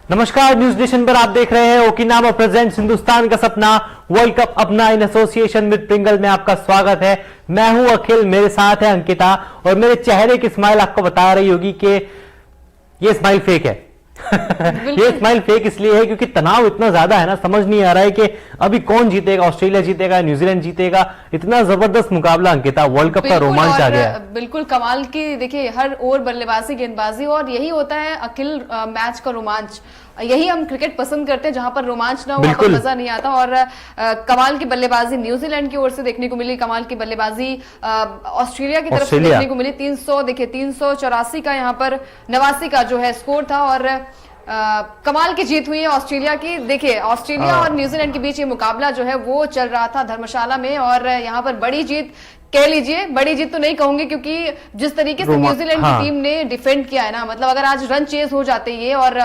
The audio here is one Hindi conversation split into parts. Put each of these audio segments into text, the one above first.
नमस्कार, न्यूज नेशन पर आप देख रहे हैं ओकिनावा प्रेजेंट्स हिंदुस्तान का सपना वर्ल्ड कप अपना इन एसोसिएशन विद प्रिंगल में आपका स्वागत है। मैं हूं अखिल, मेरे साथ है अंकिता और मेरे चेहरे की स्माइल आपको बता रही होगी कि ये स्माइल फेक है। ये स्माइल फेक इसलिए है क्योंकि तनाव इतना ज्यादा है ना, समझ नहीं आ रहा है कि अभी कौन जीतेगा, ऑस्ट्रेलिया जीतेगा, न्यूजीलैंड जीतेगा। इतना जबरदस्त मुकाबला अंकिता, वर्ल्ड कप का रोमांच आ गया। बिल्कुल कमाल की, देखिए हर ओवर बल्लेबाजी गेंदबाजी, और यही होता है अखिल मैच का रोमांच। यही हम क्रिकेट पसंद करते हैं, जहां पर रोमांच ना हो वहां पर मजा नहीं आता। और कमाल की बल्लेबाजी न्यूजीलैंड की ओर से देखने को मिली, कमाल की बल्लेबाजी ऑस्ट्रेलिया की तरफ से देखने को मिली। 384 का यहाँ पर 89 का जो है स्कोर था और कमाल की जीत हुई है ऑस्ट्रेलिया की। देखिए ऑस्ट्रेलिया और न्यूजीलैंड के बीच ये मुकाबला जो है वो चल रहा था धर्मशाला में, और यहाँ पर बड़ी जीत कह लीजिए, बड़ी जीत तो नहीं कहूंगी क्योंकि जिस तरीके से न्यूजीलैंड की टीम ने डिफेंड किया है ना, मतलब अगर आज रन चेज हो जाते ये और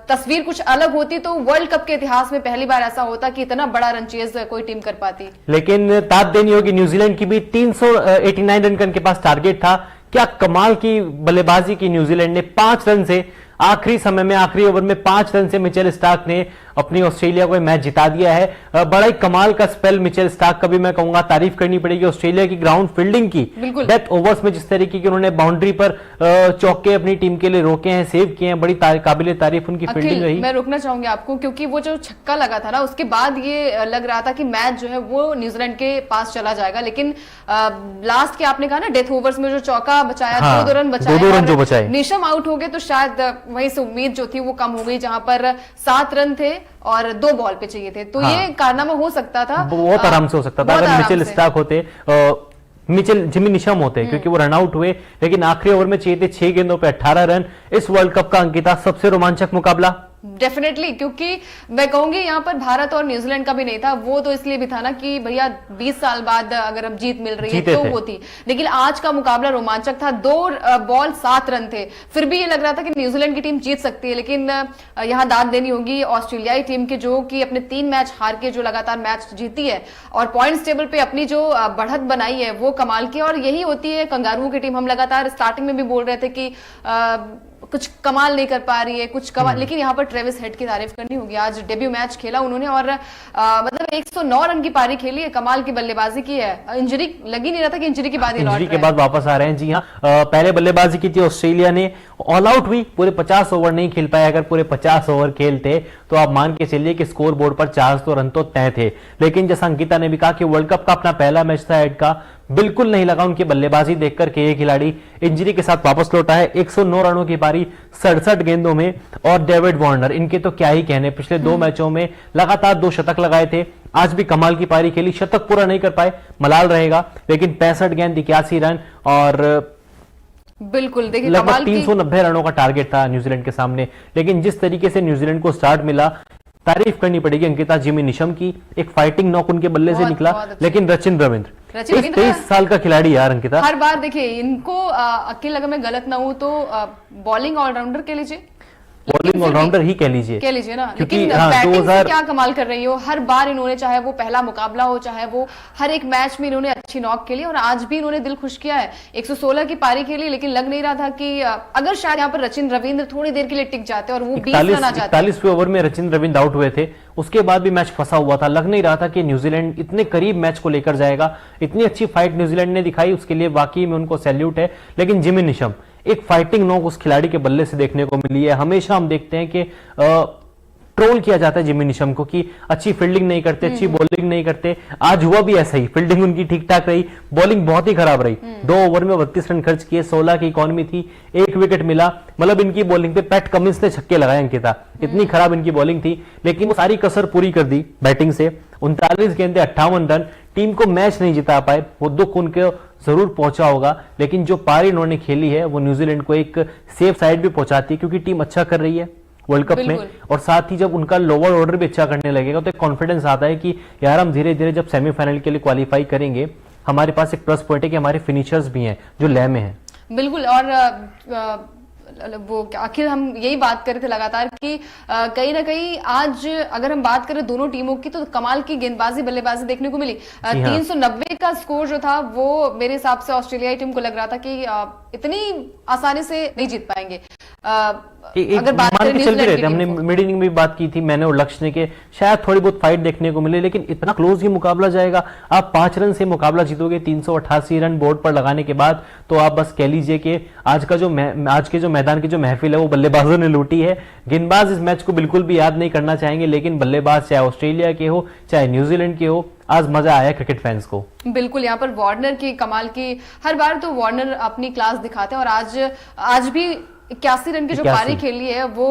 तस्वीर कुछ अलग होती तो वर्ल्ड कप के इतिहास में पहली बार ऐसा होता कि इतना बड़ा रन चेज कोई टीम कर पाती। लेकिन तात देनी होगी न्यूजीलैंड की भी, 389 रन का इनके पास टारगेट था। क्या कमाल की बल्लेबाजी की न्यूजीलैंड ने, 5 रन से आखिरी समय में, आखिरी ओवर में 5 रन से मिचेल स्टार्क ने अपनी ऑस्ट्रेलिया को मैच जिता दिया है। बड़ा ही कमाल का स्पेल मिचेल स्टार्क का भी मैं कहूंगा, तारीफ करनी पड़ेगी ऑस्ट्रेलिया की ग्राउंड फील्डिंग की। डेथ ओवर्स में जिस तरीके की उन्होंने बाउंड्री पर चौके अपनी टीम के लिए रोके हैं, सेव किए हैं, बड़ी काबिले तारीफ उनकी फील्डिंग रही। मैं रोकना चाहूंगी आपको क्योंकि वो जो छक्का लगा था ना, उसके बाद ये लग रहा था कि मैच जो है वो न्यूजीलैंड के पास चला जाएगा, लेकिन लास्ट के आपने कहा ना डेथ ओवर्स में जो चौका बचाया, 2 रन बचाए, निशम आउट हो गए तो शायद वहीं से उम्मीद जो थी वो कम हो गई, जहां पर 7 रन थे और 2 बॉल पे चाहिए थे। तो ये कारनामा हो सकता था, बहुत आराम से हो सकता था अगर मिचेल स्टार्क होते, जिमी निशम होते, क्योंकि वो रन आउट हुए। लेकिन आखिरी ओवर में चाहिए थे 6 गेंदों पे 18 रन। इस वर्ल्ड कप का अंकिता सबसे रोमांचक मुकाबला डेफिनेटली, क्योंकि मैं कहूंगी यहाँ पर भारत और न्यूजीलैंड का भी नहीं था, वो तो इसलिए भी था ना कि भैया 20 साल बाद अगर अब जीत मिल रही है तो वो थी। लेकिन आज का मुकाबला रोमांचक था, 2 बॉल 7 रन थे, फिर भी ये लग रहा था कि न्यूजीलैंड की टीम जीत सकती है। लेकिन यहाँ दाद देनी होगी ऑस्ट्रेलियाई टीम के, जो कि अपने 3 मैच हार के जो लगातार मैच जीती है और पॉइंट्स टेबल पे अपनी जो बढ़त बनाई है वो कमाल की। और यही होती है कंगारुओं की टीम। हम लगातार स्टार्टिंग में भी बोल रहे थे कि कुछ कमाल नहीं कर पा रही है, कुछ कमाल, लेकिन यहाँ पर ट्रेविस हेड की तारीफ करनी होगी। आज डेब्यू मैच खेला उन्होंने और मतलब 109 रन की पारी खेली है, कमाल की बल्लेबाजी की है। इंजरी लगी नहीं रहा था कि इंजरी के बाद इंजरी के बाद वापस आ रहे हैं। जी हाँ, पहले बल्लेबाजी की थी ऑस्ट्रेलिया ने, ऑल आउट हुई, पूरे 50 ओवर नहीं खेल पाए। अगर पूरे 50 ओवर खेलते तो आप मान के चलिए कि स्कोर बोर्ड पर 400 रन तो तय थे। लेकिन जैसा अंकिता ने भी कहा कि वर्ल्ड कप का अपना पहला मैच था हेड का, बिल्कुल नहीं लगा उनकी बल्लेबाजी देखकर कि ये खिलाड़ी इंजरी के साथ वापस लौटा है। 109 रनों की पारी 67 गेंदों में, और डेविड वार्नर, इनके तो क्या ही कहने, पिछले 2 मैचों में लगातार 2 शतक लगाए थे। आज भी कमाल की पारी खेली, शतक पूरा नहीं कर पाए, मलाल रहेगा, लेकिन 65 गेंद 81 रन और बिल्कुल देखिए लगभग 390 रनों का टारगेट था न्यूजीलैंड के सामने। लेकिन जिस तरीके से न्यूजीलैंड को स्टार्ट मिला, तारीफ करनी पड़ेगी अंकिता जिमी निशम की। एक फाइटिंग नॉक उनके बल्ले से निकला, लेकिन रचिन रविंद्र 23 साल का खिलाड़ी यार अंकिता, हर बार देखिए इनको अकेले, अगर मैं गलत ना हूं तो बॉलिंग ऑलराउंडर कह लीजिए, बॉलिंग ऑलराउंडर ही कह लीजिए ना, लेकिन बैटिंग से क्या कमाल कर रही हो। हर बार इन्होंने, चाहे वो पहला मुकाबला हो, चाहे वो हर एक मैच में इन्होंने अच्छी नॉक खेली, और आज भी इन्होंने दिल खुश किया है। 116 की पारी खेली, लेकिन लग नहीं रहा था कि अगर शायद यहाँ पर रचिन रविंद्र थोड़ी देर के लिए टिक जाते और वो 20 रन आ जाते। 41वें ओवर में रचिन रविंद्र आउट हुए थे, उसके बाद भी मैच फंसा हुआ था। लग नहीं रहा था कि न्यूजीलैंड इतने करीब मैच को लेकर जाएगा। इतनी अच्छी फाइट न्यूजीलैंड ने दिखाई, उसके लिए वाकई में उनको सैल्यूट है। लेकिन जिमी निशम, एक फाइटिंग नॉक उस खिलाड़ी के बल्ले से देखने को मिली है। हमेशा हम देखते हैं कि ट्रोल किया जाता है जिमी निशम को कि अच्छी फील्डिंग नहीं करते, अच्छी बॉलिंग नहीं करते। आज हुआ भी ऐसा ही, फील्डिंग उनकी ठीक ठाक रही, बॉलिंग बहुत ही खराब रही। 2 ओवर में 32 रन खर्च किए, 16 की इकॉनमी थी, 1 विकेट मिला। मतलब इनकी बॉलिंग पे पैट कमिंस ने छक्के लगाए अंकिता, इतनी खराब इनकी बॉलिंग थी। लेकिन वो सारी कसर पूरी कर दी बैटिंग से। 39 गेंदे 58 रन, टीम को मैच नहीं जिता पाए, वो दुख उनको जरूर पहुंचा होगा। लेकिन जो पारी इन्होंने खेली है वो न्यूजीलैंड को एक सेफ साइड भी पहुंचाती है, क्योंकि टीम अच्छा कर रही है वर्ल्ड कप में, और साथ ही जब उनका लोअर ऑर्डर भी अच्छा करने लगेगा तो एक कॉन्फिडेंस आता है कि यार हम धीरे धीरे जब सेमीफाइनल के लिए क्वालिफाई करेंगे, हमारे पास एक प्लस पॉइंट है कि हमारे फिनिशर्स भी हैं जो लय में हैं। बिल्कुल, और वो आखिर हम यही बात कर रहे थे लगातार कि कहीं ना कहीं आज अगर हम बात करें दोनों टीमों की तो कमाल की गेंदबाजी बल्लेबाजी देखने को मिली। 390 का स्कोर जो था वो मेरे हिसाब से ऑस्ट्रेलियाई टीम को लग रहा था कि इतनी आसानी से नहीं जीत पाएंगे। अगर बात करें न्यूजीलैंड की, हमने मिड इनिंग में भी बात की थी, मैंने और लक्ष्य ने, कि शायद थोड़ी बहुत फाइट देखने को मिले, लेकिन इतना क्लोज ही मुकाबला जाएगा। आप 5 रन से मुकाबला जीतोगे 388 रन बोर्ड पर लगाने के बाद, तो आप बस कह लीजिए कि आज के जो मैदान की जो महफिल है वो बल्लेबाजों ने लूटी है। गेंदबाज इस मैच को बिल्कुल भी याद नहीं करना चाहेंगे, लेकिन बल्लेबाज चाहे ऑस्ट्रेलिया के हो चाहे न्यूजीलैंड के हो, आज मजा आया क्रिकेट फैंस को। बिल्कुल, यहाँ पर वार्नर की कमाल की, हर बार तो वार्नर अपनी क्लास दिखाते हैं, और आज भी 81 रन की जो पारी खेली है वो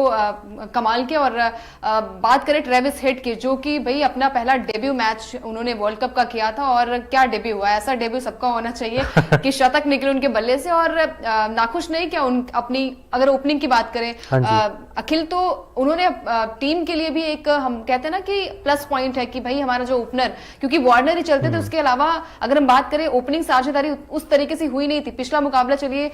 कमाल के। और बात करें ट्रेविस हेड की, जो कि भाई अपना पहला डेब्यू मैच उन्होंने वर्ल्ड कप का किया था, और क्या डेब्यू हुआ, ऐसा डेब्यू सबका होना चाहिए कि शतक निकले उनके बल्ले से। और नाखुश नहीं क्या अपनी अगर ओपनिंग की बात करें अखिल, तो उन्होंने टीम के लिए भी एक, हम कहते हैं ना कि प्लस पॉइंट है कि भाई हमारा जो ओपनर, क्योंकि वार्नर ही चलते थे, उसके अलावा अगर हम बात करें ओपनिंग साझेदारी उस तरीके से हुई नहीं थी। पिछला मुकाबला चलिए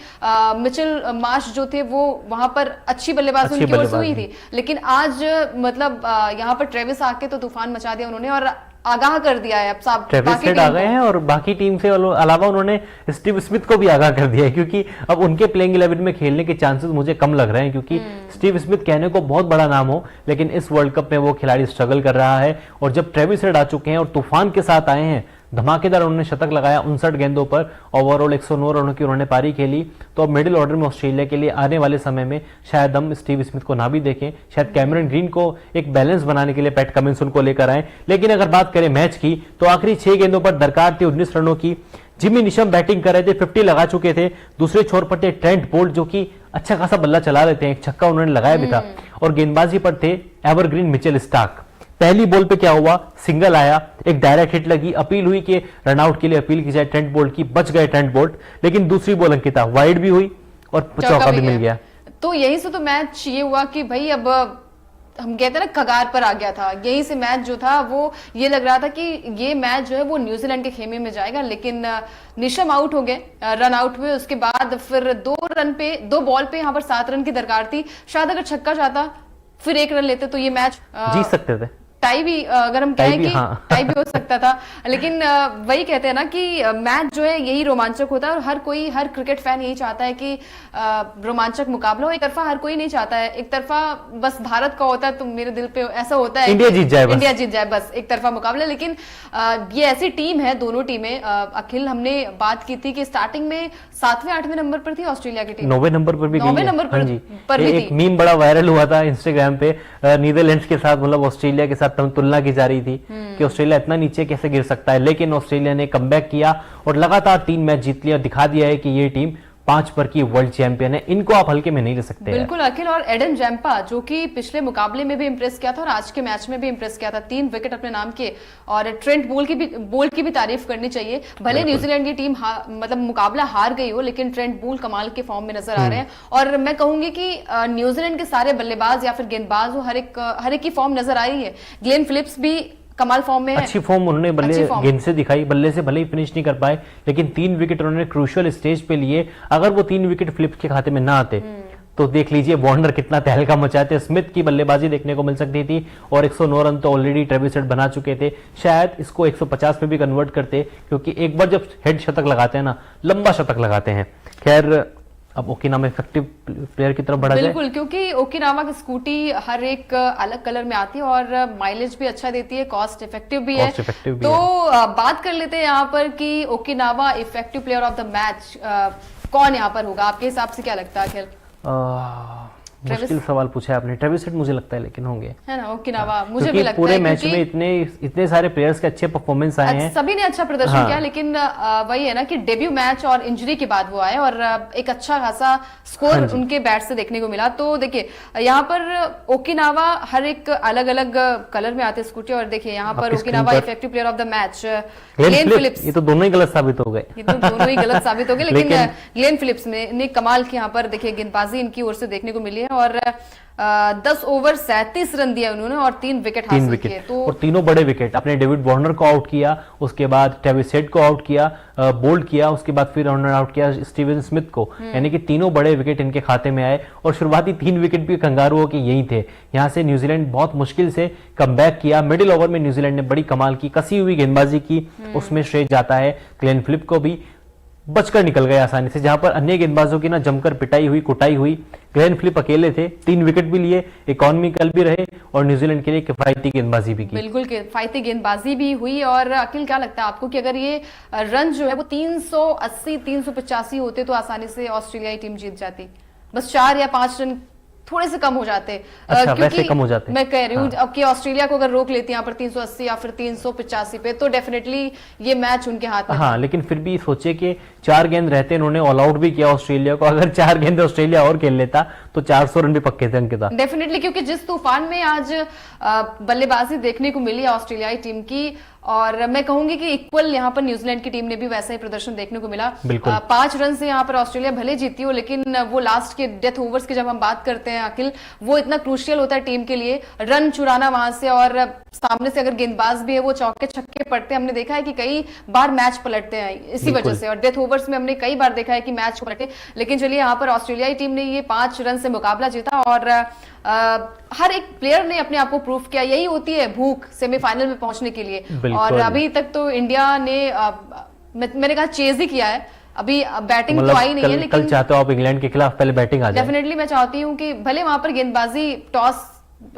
मिचेल मार्श जो थे वो वहां पर अच्छी बल्लेबाजी उनकी ओर से हुई थी, लेकिन आज मतलब यहाँ पर ट्रेविस आके तो तूफान मचा दिया उन्होंने और आगाह कर दिया है। अब सब ट्रेविस हेड आ गए हैं और बाकी टीम से अलावा उन्होंने स्टीव स्मिथ को भी आगाह कर दिया है, क्योंकि अब उनके प्लेइंग 11 में खेलने के चांसेस मुझे कम लग रहे हैं, क्योंकि स्टीव स्मिथ कहने को बहुत बड़ा नाम हो, लेकिन इस वर्ल्ड कप में वो खिलाड़ी स्ट्रगल कर रहा है। और जब ट्रेविस हेड आ चुके हैं और तूफान के साथ आए हैं, धमाकेदार उन्होंने शतक लगाया 59 गेंदों पर, ओवरऑल 109 रनों की उन्होंने पारी खेली, तो अब मिडिल ऑर्डर में ऑस्ट्रेलिया के लिए आने वाले समय में शायद हम स्टीव स्मिथ को ना भी देखें, शायद कैमरन ग्रीन को एक बैलेंस बनाने के लिए पैट कमिंस उनको लेकर आए। लेकिन अगर बात करें मैच की, तो आखिरी 6 गेंदों पर दरकार थी 19 रनों की। जिमी निशम बैटिंग कर रहे थे, 50 लगा चुके थे। दूसरे छोर पर थे ट्रेंट बोल्ट, जो कि अच्छा खासा बल्ला चला रहे थे, एक छक्का उन्होंने लगाया भी था। और गेंदबाजी पर थे एवरग्रीन मिचेल स्टार्क। पहली बॉल पे क्या हुआ, सिंगल आया, एक डायरेक्ट हिट लगी, अपील हुई कि रनआउट के लिए अपील की जाए ट्रेंट बोल्ट की, बच गए ट्रेंट बोल्ट। लेकिन दूसरी बॉल अंकिता वाइड भी हुई और चौका भी मिल गया। तो यही से तो मैच ये हुआ कि भाई अब हम कहते हैं ना कगार पर आ गया था। यही से मैच जो था वो ये लग रहा था कि ये मैच जो है वो न्यूजीलैंड के खेमे में जाएगा, लेकिन निशम आउट हो गए, रन आउट हुए। उसके बाद फिर 2 बॉल पे यहाँ पर 7 रन की दरकार थी। शायद अगर छक्का जाता फिर 1 रन लेते तो ये मैच जीत सकते थे। टाई भी, अगर हम कहें कि टाई भी हो सकता था, लेकिन वही कहते हैं ना कि मैच जो है यही रोमांचक होता है, और हर क्रिकेट फैन यही चाहता है कि रोमांचक मुकाबला हो। एक तरफा हर कोई नहीं चाहता है, एक तरफा बस भारत का होता है तो मेरे दिल पे ऐसा होता है इंडिया जीत जाए बस एक तरफा मुकाबला। लेकिन ये ऐसी टीम है, दोनों टीमें, अखिल हमने बात की थी कि स्टार्टिंग में 7वें-8वें नंबर पर थी ऑस्ट्रेलिया की टीम, 9वें नंबर पर भी 9वें नंबर पर भी एक मीम बड़ा वायरल हुआ था इंस्टाग्राम पे, नीदरलैंड्स के साथ, मतलब ऑस्ट्रेलिया के साथ तुलना की जा रही थी कि ऑस्ट्रेलिया इतना नीचे कैसे गिर सकता है। लेकिन ऑस्ट्रेलिया ने कमबैक किया और लगातार 3 मैच जीत लिया, दिखा दिया है कि ये टीम 5 पर की वर्ल्ड चैंपियन है, इनको आप हल्के में नहीं ले सकते। बिल्कुल अखिल, और एडम जैम्पा जो कि पिछले मुकाबले में भी इंप्रेस किया था और आज के मैच में भी इंप्रेस किया था, 3 विकेट अपने नाम के। और ट्रेंट बोल्ट की भी तारीफ करनी चाहिए। भले न्यूजीलैंड की टीम मतलब मुकाबला हार गई हो, लेकिन ट्रेंट बोल्ट कमाल के फॉर्म में नजर आ रहे हैं। और मैं कहूंगी कि न्यूजीलैंड के सारे बल्लेबाज या फिर गेंदबाज हो, हर एक की फॉर्म नजर आ रही है। ग्लेन फिलिप्स भी कमाल फॉर्म में है, अच्छी फॉर्म उन्होंने गेंद से दिखाई, बल्ले से भले ही फिनिश नहीं कर पाए, लेकिन 3 विकेट उन्होंने क्रूशियल स्टेज पे लिए। अगर वो 3 विकेट फिलिप्स के खाते में ना आते तो देख लीजिए वार्नर कितना तहलका मचाते। स्मिथ की बल्लेबाजी देखने को मिल सकती थी, और 109 रन तो ऑलरेडी ट्रेविस हेड बना चुके थे। शायद इसको 150 में भी कन्वर्ट करते, क्योंकि एक बार जब हेड शतक लगाते हैं ना, लंबा शतक लगाते हैं। खैर, अब ओकिनावा इफेक्टिव प्लेयर की तरफ बढ़ा जाए। बिल्कुल, क्योंकि ओकिनावा की स्कूटी हर एक अलग कलर में आती है और माइलेज भी अच्छा देती है, कॉस्ट इफेक्टिव भी है। तो बात कर लेते हैं यहाँ पर कि Okinawa effective player of the match कौन यहाँ पर होगा, आपके हिसाब से क्या लगता है अखिल? मुश्किल सवाल पूछा है आपने। ट्रेविस हेड मुझे लगता है लेकिन होंगे, है ना, ओकिनावा मुझे भी लगता है, पूरे मैच में इतने सारे प्लेयर्स के अच्छे परफॉर्मेंस आए हैं, सभी ने अच्छा प्रदर्शन किया। लेकिन वही है ना कि डेब्यू मैच और इंजरी के बाद वो आए और एक अच्छा खासा स्कोर उनके बैट से देखने को मिला। तो देखिए यहाँ पर ओकिनावा हर एक अलग अलग कलर में आते स्कूटी, और देखिए यहाँ पर Okinawa effective player of the match Glenn Phillips. ये तो दोनों ही गलत साबित हो गए, लेकिन ग्लेन फिलिप्स ने कमाल की यहाँ पर देखिए गेंदबाजी इनकी ओर से देखने को मिली है। है और 10 ओवर 37 रन दिए उन्होंने और 3 विकेट हासिल किए। तो और तीनों बड़े विकेट, अपने डेविड वार्नर को आउट किया, उसके बाद ट्रेविस हेड को आउट किया, बोल्ड किया, उसके बाद फिर उन्होंने आउट किया स्टीवन स्मिथ को। यानी कि तीनों बड़े विकेट इनके खाते में आए और शुरुआती 3 विकेट भी कंगारुओं के यही थे। यहां से न्यूजीलैंड बहुत मुश्किल से कमबैक किया। मिडिल ओवर में न्यूजीलैंड ने बड़ी कमाल की कसी हुई गेंदबाजी की, उसमें श्रेय जाता है ग्लेन फिलिप को भी। बचकर निकल गए आसानी से, जहां पर अन्य गेंदबाजों की ना जमकर पिटाई हुई, कुटाई हुई। ग्लेन फिलिप अकेले थे, 3 विकेट भी लिए, इकोनॉमिकल भी रहे और न्यूजीलैंड के लिए किफायती गेंदबाजी भी की। बिल्कुल किफायती गेंदबाजी भी हुई। और अखिल, क्या लगता है आपको कि अगर ये रन जो है वो 380 385 होते तो आसानी से ऑस्ट्रेलियाई टीम जीत जाती? बस 4 या 5 रन थोड़े से कम हो जाते। अच्छा, वैसे कम हो जाते। मैं कह रही हूँ अब कि ऑस्ट्रेलिया को अगर रोक लेती यहाँ पर 380 या फिर 385 पे तो डेफिनेटली ये मैच उनके हाथ में। हाँ, लेकिन फिर भी सोचे कि 4 गेंद रहते, इन्होंने ऑल आउट भी किया ऑस्ट्रेलिया को। अगर 4 गेंद ऑस्ट्रेलिया और खेल लेता तो 400 रन भी पक्के थे अंकिता। डेफिनेटली, क्योंकि जिस तूफान में आज बल्लेबाजी देखने को मिली ऑस्ट्रेलियाई टीम की, और मैं कहूंगी कि इक्वल यहाँ पर न्यूजीलैंड की टीम ने भी वैसा ही प्रदर्शन देखने को मिला। 5 रन से यहाँ पर ऑस्ट्रेलिया भले जीती हो, लेकिन वो लास्ट के डेथ ओवर्स की जब हम बात करते हैं अखिल, वो इतना क्रूशियल होता है टीम के लिए, रन चुराना वहां से, और सामने से अगर गेंदबाज भी है वो चौके छक्के पड़ते हैं। हमने देखा है कि कई बार मैच पलटते हैं इसी वजह से, और डेथ ओवर्स में हमने कई बार देखा है कि मैच पलटे। लेकिन चलिए, यहाँ पर ऑस्ट्रेलियाई टीम ने ये 5 रन से मुकाबला जीता और हर एक प्लेयर ने अपने आप को प्रूव किया। यही होती है भूख सेमीफाइनल में पहुंचने के लिए। और अभी तक तो इंडिया ने मैंने कहा चेज ही किया है, अभी बैटिंग तो आई नहीं है, लेकिन कल चाहते हो आप इंग्लैंड के खिलाफ पहले बैटिंग आ जाए? डेफिनेटली मैं चाहती हूँ कि भले वहां पर गेंदबाजी टॉस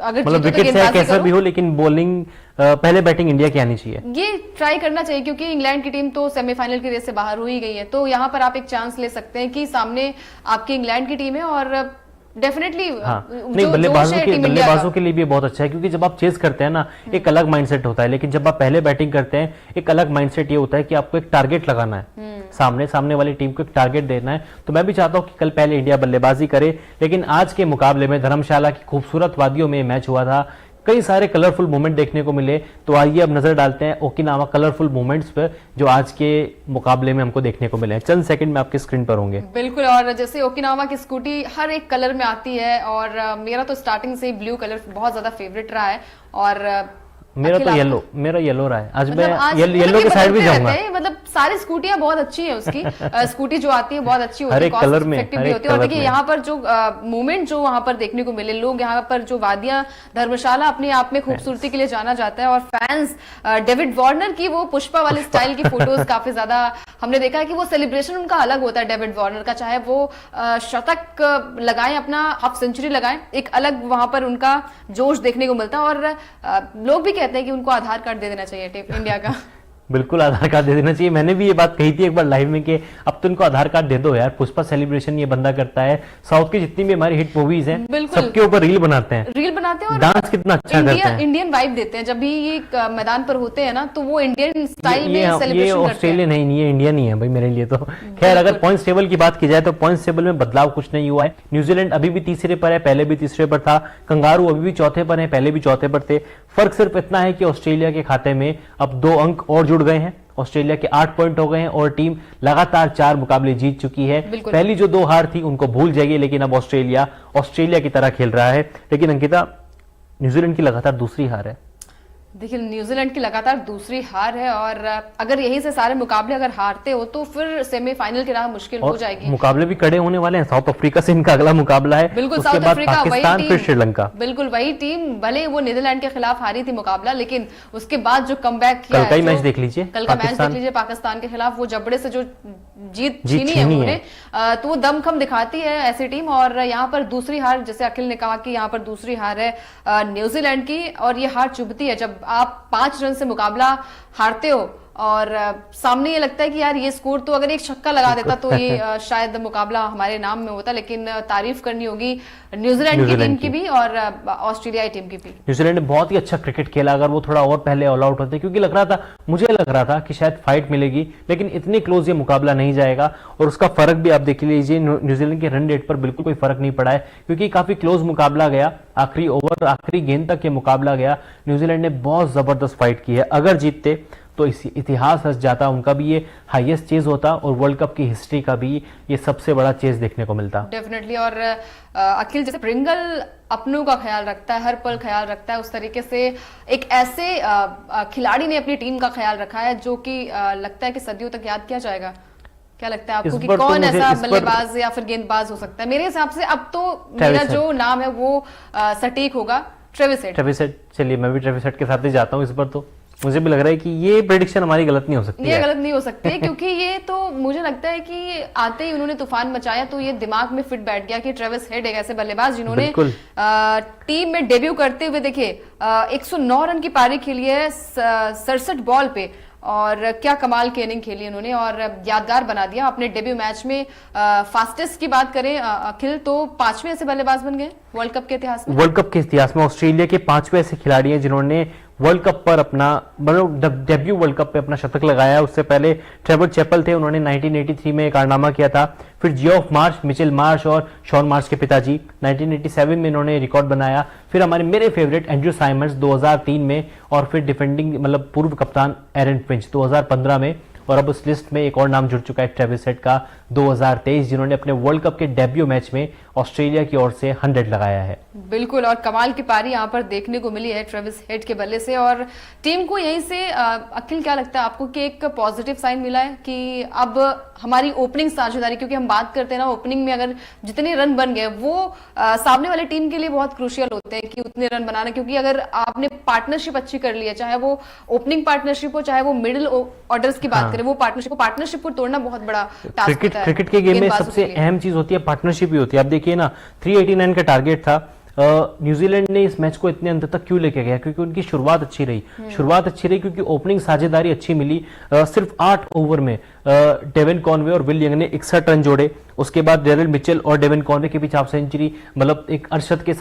अगर मतलब विकेट से कैसा भी हो, लेकिन बॉलिंग पहले बैटिंग इंडिया की आनी चाहिए। ये ट्राई करना चाहिए, क्योंकि इंग्लैंड की टीम तो सेमीफाइनल की रेस से बाहर हो ही गई है। तो यहाँ पर आप एक चांस ले सकते हैं कि सामने आपकी इंग्लैंड की टीम है और डेफिनेटली नहीं, बल्लेबाजों के लिए भी बहुत अच्छा है, क्योंकि जब आप चेस करते हैं ना एक अलग माइंडसेट होता है, लेकिन जब आप पहले बैटिंग करते हैं एक अलग माइंडसेट ये होता है कि आपको एक टारगेट लगाना है, सामने वाली टीम को एक टारगेट देना है। तो मैं भी चाहता हूं कि कल पहले इंडिया बल्लेबाजी करे, लेकिन आज के मुकाबले में धर्मशाला की खूबसूरत वादियों में मैच हुआ था, कई सारे कलरफुल मोमेंट देखने को मिले। तो आइए अब नजर डालते हैं ओकिनावा कलरफुल मोमेंट्स पर जो आज के मुकाबले में हमको देखने को मिले हैं। चंद सेकंड में आपके स्क्रीन पर होंगे। बिल्कुल, और जैसे ओकिनावा की स्कूटी हर एक कलर में आती है, और मेरा तो स्टार्टिंग से ही ब्लू कलर बहुत ज्यादा फेवरेट रहा है, और मेरा तो येलो, मेरा येलो रहा है। आज मैं येलो के साइड भी जाऊंगा। मतलब सारी स्कूटियां बहुत अच्छी है उसकी स्कूटी जो आती है बहुत अच्छी होती है, कॉस्ट इफेक्टिव भी होती है। और देखिए यहाँ पर जो मूवमेंट जो वहां पर देखने को मिले, लोग यहाँ पर जो वादियां धर्मशाला अपने आप में खूबसूरती के लिए जाना जाता है, और फैंस डेविड वार्नर की वो पुष्पा वाले स्टाइल की फोटोज काफी ज्यादा हमने देखा है कि वो सेलिब्रेशन उनका अलग होता है डेविड वार्नर का, चाहे वो शतक लगाएं, अपना हाफ सेंचुरी लगाएं, एक अलग वहां पर उनका जोश देखने को मिलता है। और लोग भी कहते हैं कि उनको आधार कार्ड दे देना चाहिए टीम इंडिया का। बिल्कुल आधार कार्ड दे देना चाहिए। मैंने भी ये बात कही थी एक बार लाइव में कि अब तो इनको आधार कार्ड दे दो यार। पुष्पा सेलिब्रेशन ये बंदा करता है, साउथ की जितनी भी हमारी हिट मूवीज हैं सबके ऊपर रील बनाते हैं और डांस कितना अच्छा करते हैं, इंडियन वाइब देते हैं। जब भी ये मैदान पर होते हैं ना तो वो इंडियन स्टाइल में सेलिब्रेशन करते हैं। ऑस्ट्रेलियन नहीं, ये इंडियन ही है भाई मेरे लिए तो। खैर, अगर पॉइंट्स टेबल की बात की जाए तो पॉइंट्स टेबल में बदलाव कुछ नहीं हुआ है। न्यूजीलैंड अभी भी तीसरे पर है, पहले भी तीसरे पर था। कंगारू अभी भी चौथे पर है, पहले भी चौथे पर थे। फर्क सिर्फ इतना है कि ऑस्ट्रेलिया के खाते में अब 2 अंक और जुड़ गए हैं। ऑस्ट्रेलिया के 8 पॉइंट हो गए हैं और टीम लगातार 4 मुकाबले जीत चुकी है। पहली जो 2 हार थी उनको भूल जाइए, लेकिन अब ऑस्ट्रेलिया की तरह खेल रहा है। लेकिन अंकिता, न्यूजीलैंड की लगातार दूसरी हार है। देखिए, न्यूजीलैंड की लगातार दूसरी हार है, और अगर यहीं से सारे मुकाबले अगर हारते हो तो फिर सेमीफाइनल की राह मुश्किल हो जाएगी। मुकाबले भी कड़े होने वाले हैं। साउथ अफ्रीका से इनका अगला मुकाबला है, बिल्कुल साउथ अफ्रीका, पाकिस्तान, फिर श्रीलंका। बिल्कुल वही टीम, भले वो नीदरलैंड के खिलाफ हारी थी मुकाबला, लेकिन उसके बाद जो कमबैक किया, कल का मैच देख लीजिए, कल का मैच देख लीजिए पाकिस्तान के खिलाफ, वो जबड़े से जो जीत छीनी है उन्होंने, तो वो दमखम दिखाती है ऐसी टीम। और यहाँ पर दूसरी हार, जैसे अखिल ने कहा कि यहाँ पर दूसरी हार है न्यूजीलैंड की, और ये हार चुभती है जब आप 5 रन से मुकाबला हारते हो और सामने ये लगता है कि यार ये स्कोर तो अगर एक छक्का लगा देता तो ये शायद मुकाबला हमारे नाम में होता। लेकिन तारीफ करनी होगी न्यूजीलैंड की टीम की भी और ऑस्ट्रेलियाई टीम की भी। न्यूजीलैंड ने बहुत ही अच्छा क्रिकेट खेला। अगर वो थोड़ा और पहले ऑल आउट होते, क्योंकि मुझे लग रहा था कि शायद फाइट मिलेगी, लेकिन इतने क्लोज ये मुकाबला नहीं जाएगा। और उसका फर्क भी आप देख लीजिए, न्यूजीलैंड के रन रेट पर बिल्कुल कोई फर्क नहीं पड़ा है, क्योंकि काफी क्लोज मुकाबला गया। आखिरी ओवर, आखिरी गेंद तक ये मुकाबला गया। न्यूजीलैंड ने बहुत जबरदस्त फाइट की है। अगर जीतते तो इस इतिहास रच जाता, उनका भी ये हाईएस्ट चेज होता और वर्ल्ड कप की हिस्ट्री का भी ये सबसे बड़ा चेज देखने को मिलता। डेफिनेटली। और अखिल, जैसे प्रिंगल अपनों का ख्याल रखता है, हर पल ख्याल रखता है, उस तरीके से एक ऐसे खिलाड़ी ने अपनी टीम का ख्याल रखा है जो कि लगता है कि सदियों तक याद किया जाएगा। क्या लगता है आपको कि कौन ऐसा बल्लेबाज या फिर गेंदबाज हो सकता है? मेरे हिसाब से अब तो मेरा जो नाम है वो सटीक होगा, ट्रेविस हेड। चलिए मैं भी ट्रेविस हेड के साथ ही जाता हूँ इस बार। तो मुझे भी लग रहा है कि ये प्रेडिक्शन हमारी गलत नहीं हो सकती ये गलत नहीं हो सकती है क्योंकि ये तो मुझे लगता है कि आते ही उन्होंने तूफान मचाया तो ये दिमाग में फिट बैठ गया कि ट्रेविस हेड एक ऐसे बल्लेबाज जिन्होंने टीम में डेब्यू करते हुए देखिए 109 रन की पारी खेली है 67 बॉल पे, और क्या कमाल की इनिंग खेली उन्होंने और यादगार बना दिया अपने डेब्यू मैच में। फास्टेस्ट की बात करें अखिल, तो 5वें ऐसे बल्लेबाज बन गए वर्ल्ड कप के इतिहास में। वर्ल्ड कप के इतिहास में ऑस्ट्रेलिया के 5वें ऐसे खिलाड़ी हैं जिन्होंने वर्ल्ड कप पर अपना मतलब डेब्यू वर्ल्ड कप पे अपना शतक लगाया। उससे पहले ट्रेवर चैपल थे, उन्होंने 1983 में कारनामा किया था। फिर जियोफ मार्श, मिचेल मार्श और शॉन मार्श के पिताजी 1987 में इन्होंने रिकॉर्ड बनाया। फिर हमारे मेरे फेवरेट एंड्रू साइमंड्स 2003 में, और फिर डिफेंडिंग मतलब पूर्व कप्तान एरन फिंच 2015 में। और अब उस लिस्ट में एक और नाम जुड़ चुका है ट्रेविस हेड का 2023, जिन्होंने अपने वर्ल्ड कप के डेब्यू मैच में ऑस्ट्रेलिया की ओर से 100 लगाया है। बिल्कुल, और कमाल की पारी यहाँ पर देखने को मिली है ट्रेविस हेड के बल्ले से। और टीम को यहीं से अखिल क्या लगता है आपको कि एक पॉजिटिव साइन मिला है कि अब हमारी ओपनिंग साझेदारी, क्योंकि हम बात करते हैं ना ओपनिंग में अगर जितने रन बन गए वो सामने वाले टीम के लिए बहुत क्रूशियल होते हैं कि उतने रन बनाना, क्योंकि अगर आपने पार्टनरशिप अच्छी कर ली है, चाहे वो ओपनिंग पार्टनरशिप हो चाहे वो मिडिल ऑर्डर्स की बात करें, वो पार्टनरशिप को तोड़ना बहुत बड़ा टास्क होता है। क्रिकेट के गेम में सबसे अहम चीज होती है पार्टनरशिप ही होती है। आप देखिए ना 389 का टारगेट था, न्यूजीलैंड ने इस मैच को इतने अंत तक क्यों लेके गया? क्योंकि उनकी शुरुआत अच्छी रही क्योंकि ओपनिंग साझेदारी अच्छी मिली। सिर्फ 8 ओवर में डेविन कॉनवे और विल यंग ने 61 रन जोड़े। उसके बाद डेरिल मिचेल और डेविन कॉनवे के बीच हाफ सेंचुरी, मतलब एक अर्शद के साथ